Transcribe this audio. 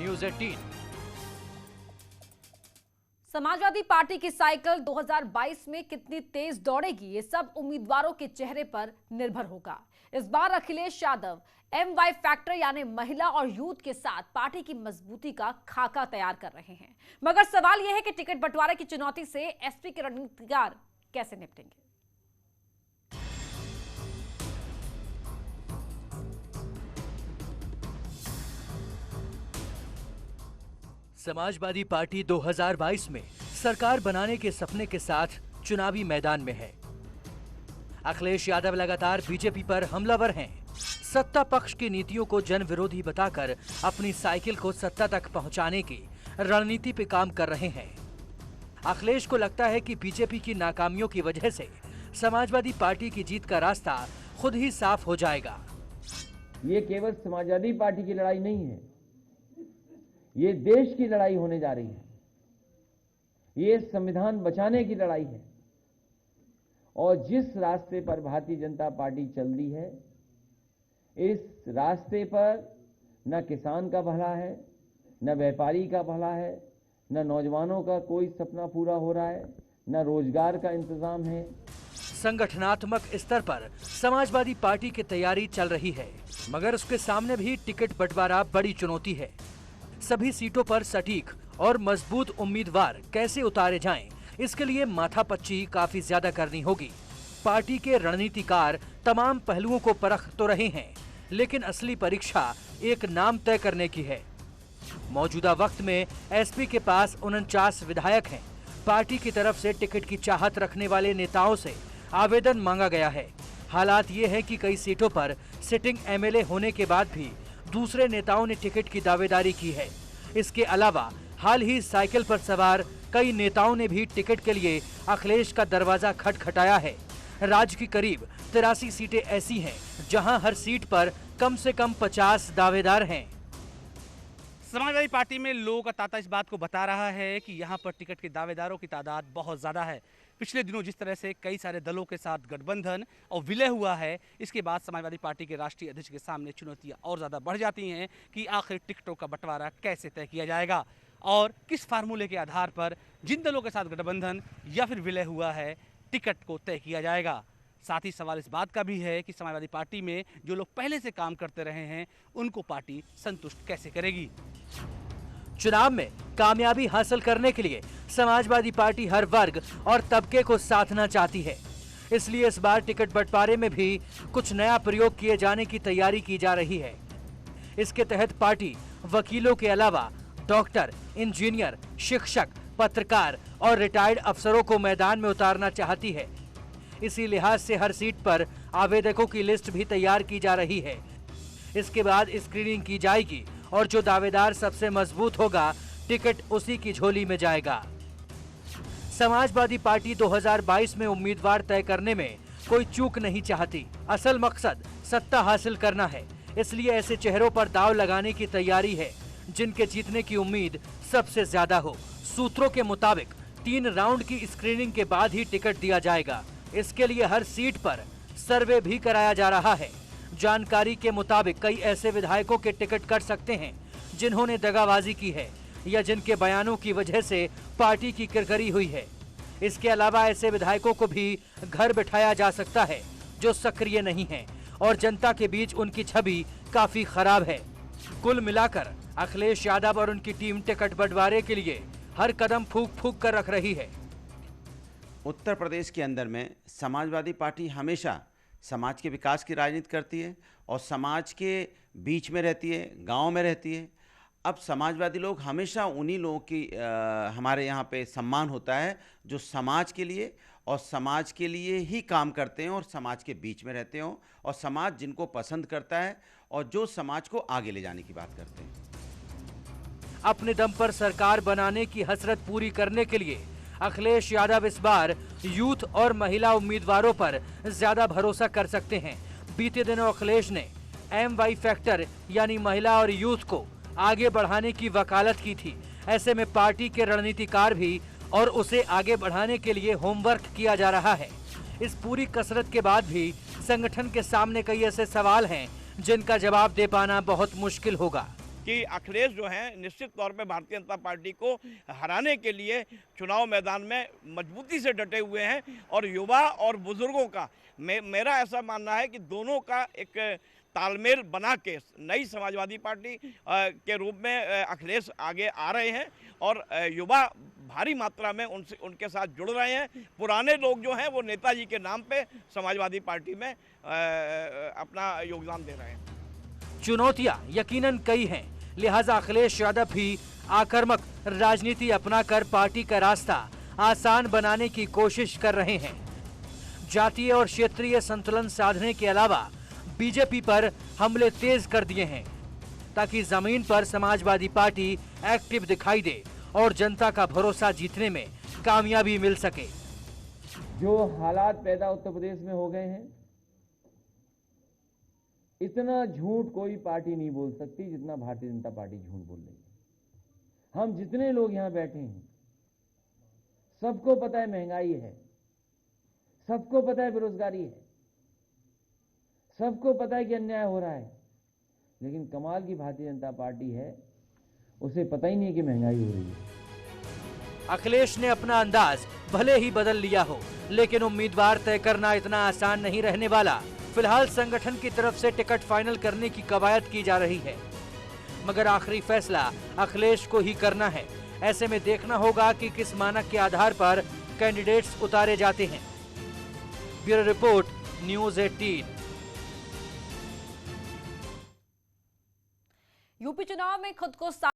News 18। Samajwadi party की cycle 2022 में कितनी तेज दौड़ेगी, ये सब उम्मीदवारों के चेहरे पर निर्भर होगा। इस बार अखिलेश यादव MY फैक्टर यानी महिला और यूथ के साथ पार्टी की मजबूती का खाका तैयार कर रहे हैं। मगर सवाल यह है कि टिकट बंटवारे की चुनौती से एसपी के रणनीतिकार कैसे निपटेंगे। समाजवादी पार्टी 2022 में सरकार बनाने के सपने के साथ चुनावी मैदान में है। अखिलेश यादव लगातार बीजेपी पर हमलावर हैं। सत्ता पक्ष की नीतियों को जन विरोधी बताकर अपनी साइकिल को सत्ता तक पहुंचाने की रणनीति पे काम कर रहे हैं। अखिलेश को लगता है कि बीजेपी की नाकामियों की वजह से समाजवादी पार्टी की जीत का रास्ता खुद ही साफ हो जाएगा। ये केवल समाजवादी पार्टी की लड़ाई नहीं है, ये देश की लड़ाई होने जा रही है। ये संविधान बचाने की लड़ाई है और जिस रास्ते पर भारतीय जनता पार्टी चल रही है, इस रास्ते पर न किसान का भला है, न व्यापारी का भला है, न नौजवानों का कोई सपना पूरा हो रहा है, न रोजगार का इंतजाम है। संगठनात्मक स्तर पर समाजवादी पार्टी की तैयारी चल रही है, मगर उसके सामने भी टिकट बंटवारा बड़ी चुनौती है। सभी सीटों पर सटीक और मजबूत उम्मीदवार कैसे उतारे जाएं, इसके लिए माथापच्ची काफी ज्यादा करनी होगी। पार्टी के रणनीतिकार तमाम पहलुओं को परख तो रहे हैं, लेकिन असली परीक्षा एक नाम तय करने की है। मौजूदा वक्त में एसपी के पास 49 विधायक हैं। पार्टी की तरफ से टिकट की चाहत रखने वाले नेताओं से आवेदन मांगा गया है। हालात ये है कि कई सीटों पर सिटिंग MLA होने के बाद भी दूसरे नेताओं ने टिकट की दावेदारी की है। इसके अलावा हाल ही साइकिल पर सवार कई नेताओं ने भी टिकट के लिए अखिलेश का दरवाजा खटखटाया है। राज्य की करीब 83 सीटें ऐसी हैं जहां हर सीट पर कम से कम 50 दावेदार हैं। समाजवादी पार्टी में लोगों का तांता इस बात को बता रहा है कि यहाँ पर टिकट के दावेदारों की तादाद बहुत ज़्यादा है। पिछले दिनों जिस तरह से कई सारे दलों के साथ गठबंधन और विलय हुआ है, इसके बाद समाजवादी पार्टी के राष्ट्रीय अध्यक्ष के सामने चुनौतियां और ज़्यादा बढ़ जाती हैं कि आखिर टिकटों का बंटवारा कैसे तय किया जाएगा और किस फार्मूले के आधार पर जिन दलों के साथ गठबंधन या फिर विलय हुआ है, टिकट को तय किया जाएगा। साथ ही सवाल इस बात का भी है कि समाजवादी पार्टी में जो लोग पहले से काम करते रहे हैं, उनको पार्टी संतुष्ट कैसे करेगी। चुनाव में कामयाबी हासिल करने के लिए समाजवादी पार्टी हर वर्ग और तबके को साधना चाहती है। इसलिए इस बार टिकट बंटवारे में भी कुछ नया प्रयोग किए जाने की तैयारी की जा रही है। इसके तहत पार्टी वकीलों के अलावा डॉक्टर, इंजीनियर, शिक्षक, पत्रकार और रिटायर्ड अफसरों को मैदान में उतारना चाहती है। इसी लिहाज से हर सीट पर आवेदकों की लिस्ट भी तैयार की जा रही है। इसके बाद स्क्रीनिंग की जाएगी और जो दावेदार सबसे मजबूत होगा, टिकट उसी की झोली में जाएगा। समाजवादी पार्टी 2022 में उम्मीदवार तय करने में कोई चूक नहीं चाहती। असल मकसद सत्ता हासिल करना है। इसलिए ऐसे चेहरों पर दांव लगाने की तैयारी है जिनके जीतने की उम्मीद सबसे ज्यादा हो। सूत्रों के मुताबिक 3 राउंड की स्क्रीनिंग के बाद ही टिकट दिया जाएगा। इसके लिए हर सीट पर सर्वे भी कराया जा रहा है। जानकारी के मुताबिक कई ऐसे विधायकों के टिकट कट सकते हैं जिन्होंने दगाबाजी की है या जिनके बयानों की वजह से पार्टी की किरकिरी हुई है। इसके अलावा ऐसे विधायकों को भी घर बिठाया जा सकता है जो सक्रिय नहीं हैं और जनता के बीच उनकी छवि काफी खराब है। कुल मिलाकर अखिलेश यादव और उनकी टीम टिकट बंटवारे के लिए हर कदम फूंक फूंक कर रख रही है। उत्तर प्रदेश के अंदर में समाजवादी पार्टी हमेशा समाज के विकास की राजनीति करती है और समाज के बीच में रहती है, गांव में रहती है। अब समाजवादी लोग हमेशा उन्हीं लोगों की हमारे यहाँ पे सम्मान होता है जो समाज के लिए और समाज के लिए ही काम करते हैं और समाज के बीच में रहते हो और समाज जिनको पसंद करता है और जो समाज को आगे ले जाने की बात करते हैं। अपने दम पर सरकार बनाने की हसरत पूरी करने के लिए अखिलेश यादव इस बार यूथ और महिला उम्मीदवारों पर ज्यादा भरोसा कर सकते हैं। बीते दिनों अखिलेश ने MY फैक्टर यानी महिला और यूथ को आगे बढ़ाने की वकालत की थी। ऐसे में पार्टी के रणनीतिकार भी और उसे आगे बढ़ाने के लिए होमवर्क किया जा रहा है। इस पूरी कसरत के बाद भी संगठन के सामने कई ऐसे सवाल हैं जिनका जवाब दे पाना बहुत मुश्किल होगा। कि अखिलेश जो हैं निश्चित तौर पे भारतीय जनता पार्टी को हराने के लिए चुनाव मैदान में मजबूती से डटे हुए हैं और युवा और बुजुर्गों का मेरा ऐसा मानना है कि दोनों का एक तालमेल बना के नई समाजवादी पार्टी के रूप में अखिलेश आगे आ रहे हैं और युवा भारी मात्रा में उनके साथ जुड़ रहे हैं। पुराने लोग जो हैं वो नेताजी के नाम पे समाजवादी पार्टी में अपना योगदान दे रहे हैं। चुनौतियां यकीनन कई हैं, लिहाजा अखिलेश यादव भी आक्रामक राजनीति अपनाकर पार्टी का रास्ता आसान बनाने की कोशिश कर रहे हैं। जातीय और क्षेत्रीय संतुलन साधने के अलावा बीजेपी पर हमले तेज कर दिए हैं ताकि जमीन पर समाजवादी पार्टी एक्टिव दिखाई दे और जनता का भरोसा जीतने में कामयाबी मिल सके। जो हालात पैदा उत्तर प्रदेश में हो गए हैं, इतना झूठ कोई पार्टी नहीं बोल सकती जितना भारतीय जनता पार्टी झूठ बोल रही है। हम जितने लोग यहां बैठे हैं सबको पता है महंगाई है, सबको पता है बेरोजगारी है, सबको पता है कि अन्याय हो रहा है, लेकिन कमाल की भारतीय जनता पार्टी है उसे पता ही नहीं है कि महंगाई हो रही है। अखिलेश ने अपना अंदाज भले ही बदल लिया हो, लेकिन उम्मीदवार तय करना इतना आसान नहीं रहने वाला। फिलहाल संगठन की तरफ से टिकट फाइनल करने की कवायद की जा रही है, मगर आखिरी फैसला अखिलेश को ही करना है। ऐसे में देखना होगा कि किस मानक के आधार पर कैंडिडेट्स उतारे जाते हैं। Bureau report, news 18। यूपी चुनाव में खुद को